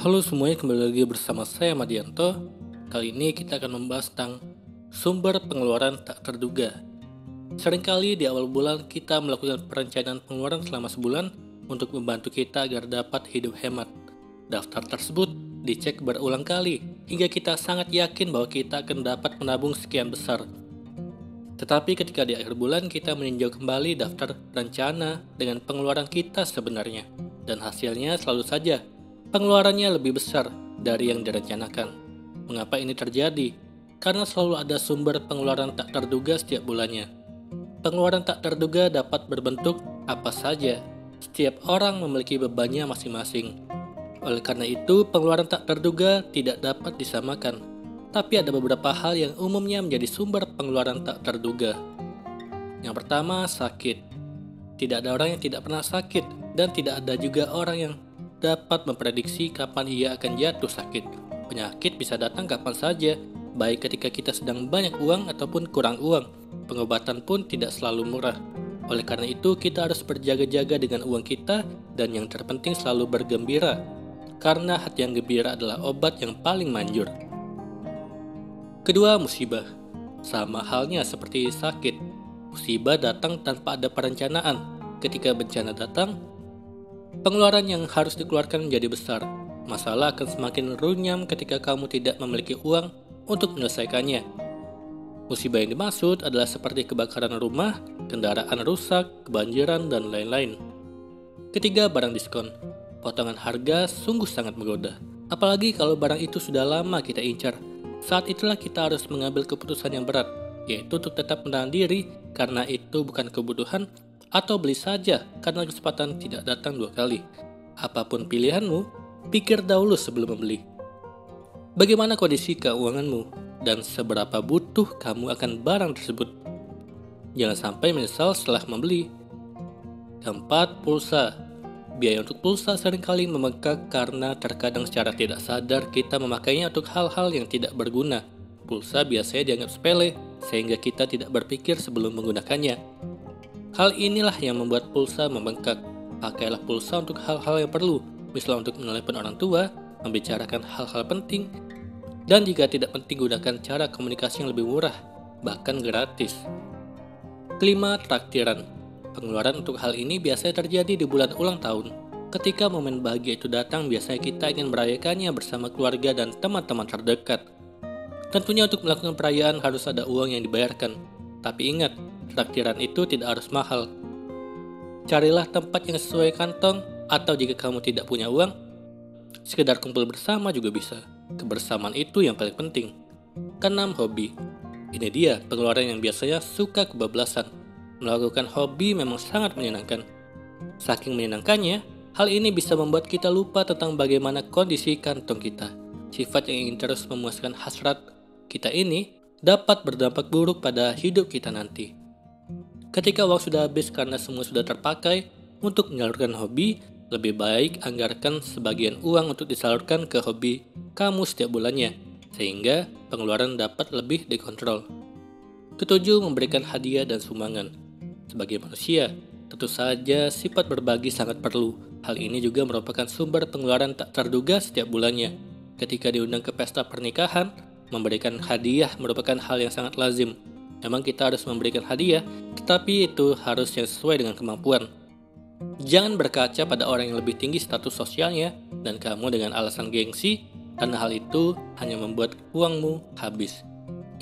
Halo semuanya, kembali lagi bersama saya Madianto. Kali ini kita akan membahas tentang sumber pengeluaran tak terduga. Seringkali di awal bulan kita melakukan perencanaan pengeluaran selama sebulan untuk membantu kita agar dapat hidup hemat. Daftar tersebut dicek berulang kali hingga kita sangat yakin bahwa kita akan dapat menabung sekian besar. Tetapi ketika di akhir bulan kita meninjau kembali daftar rencana dengan pengeluaran kita sebenarnya, dan hasilnya selalu saja pengeluarannya lebih besar dari yang direncanakan. Mengapa ini terjadi? Karena selalu ada sumber pengeluaran tak terduga setiap bulannya. Pengeluaran tak terduga dapat berbentuk apa saja. Setiap orang memiliki bebannya masing-masing. Oleh karena itu, pengeluaran tak terduga tidak dapat disamakan. Tapi ada beberapa hal yang umumnya menjadi sumber pengeluaran tak terduga. Yang pertama, sakit. Tidak ada orang yang tidak pernah sakit, dan tidak ada juga orang yang dapat memprediksi kapan ia akan jatuh sakit. Penyakit bisa datang kapan saja, baik ketika kita sedang banyak uang ataupun kurang uang. Pengobatan pun tidak selalu murah. Oleh karena itu, kita harus berjaga-jaga dengan uang kita, dan yang terpenting selalu bergembira. Karena hati yang gembira adalah obat yang paling manjur. Kedua, musibah. Sama halnya seperti sakit. Musibah datang tanpa ada perencanaan. Ketika bencana datang, pengeluaran yang harus dikeluarkan menjadi besar. Masalah akan semakin runyam ketika kamu tidak memiliki uang untuk menyelesaikannya. Musibah yang dimaksud adalah seperti kebakaran rumah, kendaraan rusak, kebanjiran, dan lain-lain. Ketiga, barang diskon. Potongan harga sungguh sangat menggoda. Apalagi kalau barang itu sudah lama kita incar. Saat itulah kita harus mengambil keputusan yang berat, yaitu untuk tetap menahan diri karena itu bukan kebutuhan, atau beli saja karena kesempatan tidak datang dua kali. Apapun pilihanmu, pikir dahulu sebelum membeli. Bagaimana kondisi keuanganmu dan seberapa butuh kamu akan barang tersebut? Jangan sampai menyesal setelah membeli. Keempat, pulsa. Biaya untuk pulsa seringkali membengkak karena terkadang secara tidak sadar kita memakainya untuk hal-hal yang tidak berguna. Pulsa biasanya dianggap sepele sehingga kita tidak berpikir sebelum menggunakannya. Hal inilah yang membuat pulsa membengkak. Pakailah pulsa untuk hal-hal yang perlu, misalnya untuk menelepon orang tua, membicarakan hal-hal penting, dan jika tidak penting gunakan cara komunikasi yang lebih murah, bahkan gratis. Kelima, traktiran. Pengeluaran untuk hal ini biasanya terjadi di bulan ulang tahun. Ketika momen bahagia itu datang, biasanya kita ingin merayakannya bersama keluarga dan teman-teman terdekat. Tentunya untuk melakukan perayaan harus ada uang yang dibayarkan. Tapi ingat, traktiran itu tidak harus mahal. Carilah tempat yang sesuai kantong, atau jika kamu tidak punya uang, sekedar kumpul bersama juga bisa. Kebersamaan itu yang paling penting. Keenam, hobi. Ini dia pengeluaran yang biasanya suka kebablasan. Melakukan hobi memang sangat menyenangkan. Saking menyenangkannya, hal ini bisa membuat kita lupa tentang bagaimana kondisi kantong kita. Sifat yang ingin terus memuaskan hasrat kita ini dapat berdampak buruk pada hidup kita nanti. Ketika uang sudah habis karena semua sudah terpakai untuk menyalurkan hobi, lebih baik anggarkan sebagian uang untuk disalurkan ke hobi kamu setiap bulannya, sehingga pengeluaran dapat lebih dikontrol. Ketujuh, memberikan hadiah dan sumbangan. Sebagai manusia, tentu saja sifat berbagi sangat perlu. Hal ini juga merupakan sumber pengeluaran tak terduga setiap bulannya. Ketika diundang ke pesta pernikahan, memberikan hadiah merupakan hal yang sangat lazim. Memang kita harus memberikan hadiah, tetapi itu harus yang sesuai dengan kemampuan. Jangan berkaca pada orang yang lebih tinggi status sosialnya dan kamu dengan alasan gengsi, karena hal itu hanya membuat uangmu habis.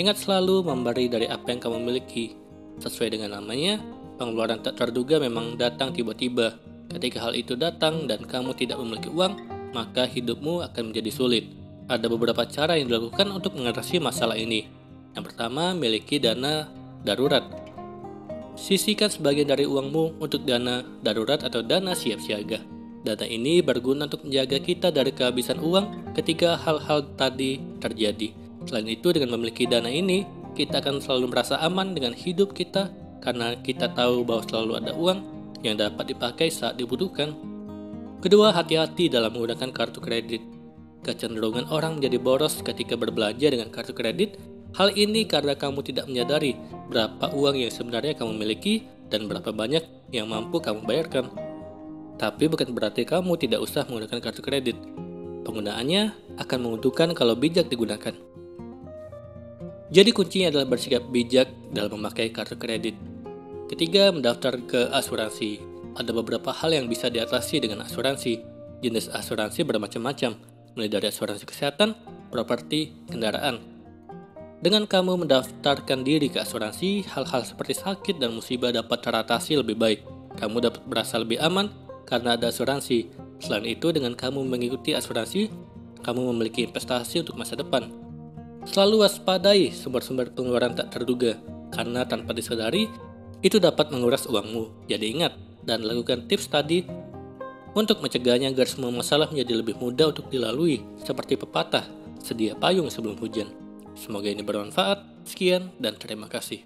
Ingat selalu memberi dari apa yang kamu miliki. Sesuai dengan namanya, pengeluaran tak terduga memang datang tiba-tiba. Ketika hal itu datang dan kamu tidak memiliki uang, maka hidupmu akan menjadi sulit. Ada beberapa cara yang dilakukan untuk mengatasi masalah ini. Yang pertama, miliki dana darurat. Sisihkan sebagian dari uangmu untuk dana darurat atau dana siap siaga. Dana ini berguna untuk menjaga kita dari kehabisan uang ketika hal-hal tadi terjadi. Selain itu, dengan memiliki dana ini, kita akan selalu merasa aman dengan hidup kita karena kita tahu bahwa selalu ada uang yang dapat dipakai saat dibutuhkan. Kedua, hati-hati dalam menggunakan kartu kredit. Kecenderungan orang menjadi boros ketika berbelanja dengan kartu kredit. Hal ini karena kamu tidak menyadari berapa uang yang sebenarnya kamu miliki dan berapa banyak yang mampu kamu bayarkan. Tapi bukan berarti kamu tidak usah menggunakan kartu kredit. Penggunaannya akan menguntungkan kalau bijak digunakan. Jadi kuncinya adalah bersikap bijak dalam memakai kartu kredit. Ketiga, mendaftar ke asuransi. Ada beberapa hal yang bisa diatasi dengan asuransi. Jenis asuransi bermacam-macam, mulai dari asuransi kesehatan, properti, kendaraan. Dengan kamu mendaftarkan diri ke asuransi, hal-hal seperti sakit dan musibah dapat teratasi lebih baik. Kamu dapat merasa lebih aman karena ada asuransi. Selain itu, dengan kamu mengikuti asuransi, kamu memiliki investasi untuk masa depan. Selalu waspadai sumber-sumber pengeluaran tak terduga, karena tanpa disadari, itu dapat menguras uangmu. Jadi ingat, dan lakukan tips tadi untuk mencegahnya agar semua masalah menjadi lebih mudah untuk dilalui, seperti pepatah, sedia payung sebelum hujan. Semoga ini bermanfaat. Sekian dan terima kasih.